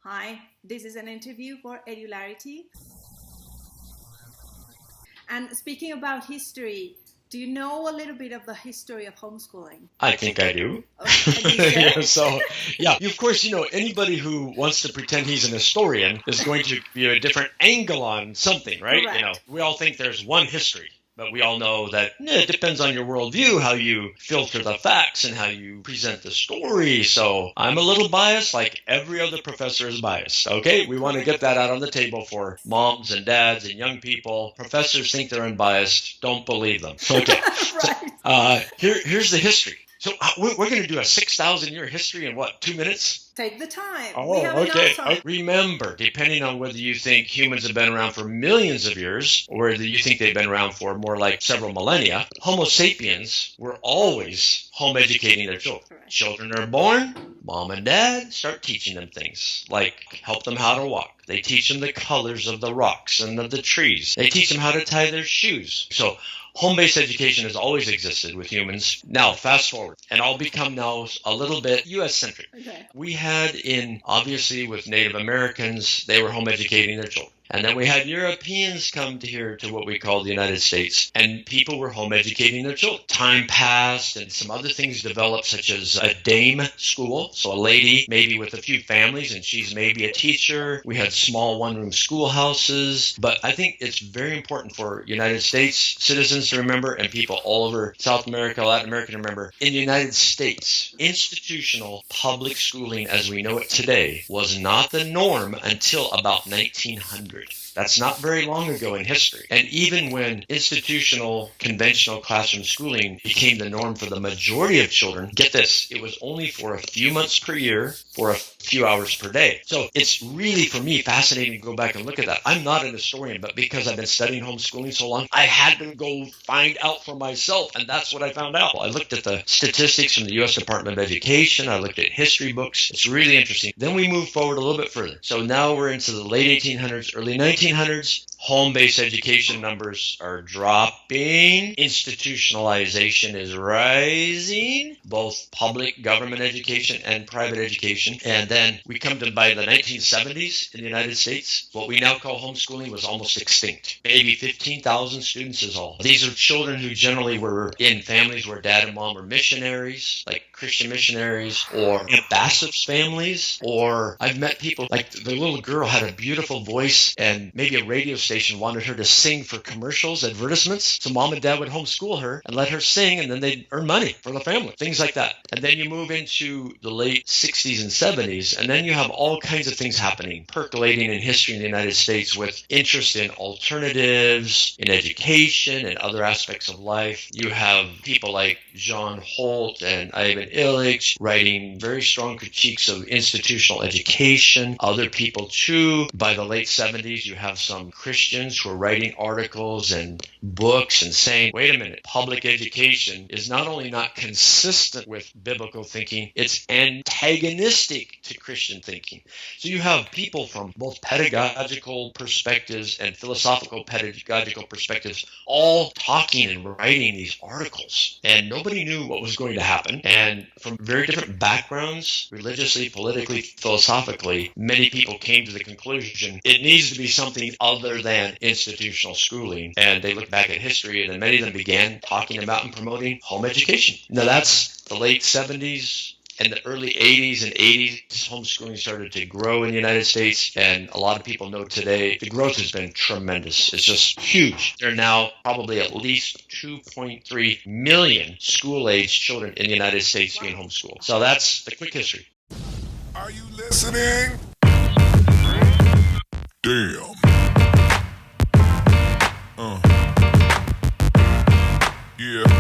Hi, this is an interview for Edularity. And speaking about history, do you know a little bit of the history of homeschooling? I think I do. Okay, can you share? Of course, anybody who wants to pretend he's an historian is going to be a different angle on something, right? Correct. We all think there's one history, but we all know that it depends on your worldview, how you filter the facts and how you present the story. So I'm a little biased, like every other professor is biased. Okay, we want to get that out on the table for moms and dads and young people. Professors think they're unbiased. Don't believe them. Okay. Right. Here's the history. So we're going to do a 6,000-year history in what, 2 minutes? Take the time. Oh, okay. Remember, depending on whether you think humans have been around for millions of years or whether you think they've been around for more like several millennia, Homo Sapiens were always home educating their children. Correct. Children are born, mom and dad start teaching them things like help them how to walk. They teach them the colors of the rocks and of the trees. They teach them how to tie their shoes. So home-based education has always existed with humans. Now, fast forward, and I'll become now a little bit U.S.-centric. Okay. We had obviously with Native Americans, they were home educating their children. And then we had Europeans come here to what we call the United States, and people were home educating their children. Time passed, and some other things developed, such as a dame school, so a lady maybe with a few families, and she's maybe a teacher. We had small one-room schoolhouses, but I think it's very important for United States citizens to remember, and people all over South America, Latin America to remember, in the United States, institutional public schooling as we know it today was not the norm until about 1900. That's not very long ago in history. And even when institutional, conventional classroom schooling became the norm for the majority of children, get this, it was only for a few months per year for a few hours per day. So it's really, for me, fascinating to go back and look at that. I'm not an historian, but because I've been studying homeschooling so long, I had to go find out for myself, and that's what I found out. I looked at the statistics from the U.S. Department of Education. I looked at history books. It's really interesting. Then we move forward a little bit further. So now we're into the late 1800s, early 1900s. Home-based education numbers are dropping. Institutionalization is rising, both public government education and private education. And then we come to by the 1970s in the United States, what we now call homeschooling was almost extinct. Maybe 15,000 students is all. These are children who generally were in families where dad and mom were missionaries, like Christian missionaries, or ambassadors' families, or I've met people like the little girl had a beautiful voice and maybe a radio station wanted her to sing for commercials, advertisements. So mom and dad would homeschool her and let her sing, and then they'd earn money for the family, things like that. And then you move into the late 60s and 70s, and then you have all kinds of things happening, percolating in history in the United States with interest in alternatives, in education, and other aspects of life. You have people like John Holt and Ivan Illich writing very strong critiques of institutional education. Other people too. By the late 70s, you have some Christians who are writing articles and books and saying, wait a minute, public education is not only not consistent with biblical thinking, it's antagonistic to Christian thinking. So you have people from both pedagogical perspectives and philosophical pedagogical perspectives all talking and writing these articles. And nobody knew what was going to happen. And from very different backgrounds, religiously, politically, philosophically, many people came to the conclusion it needs to be something other than institutional schooling. And they look back at history, and then many of them began talking about and promoting home education. Now that's the late 70s. In the early 80s and 80s, homeschooling started to grow in the United States, and a lot of people know today the growth has been tremendous. It's just huge. There are now probably at least 2.3 million school-aged children in the United States being homeschooled. So that's the quick history. Are you listening? Damn. Yeah.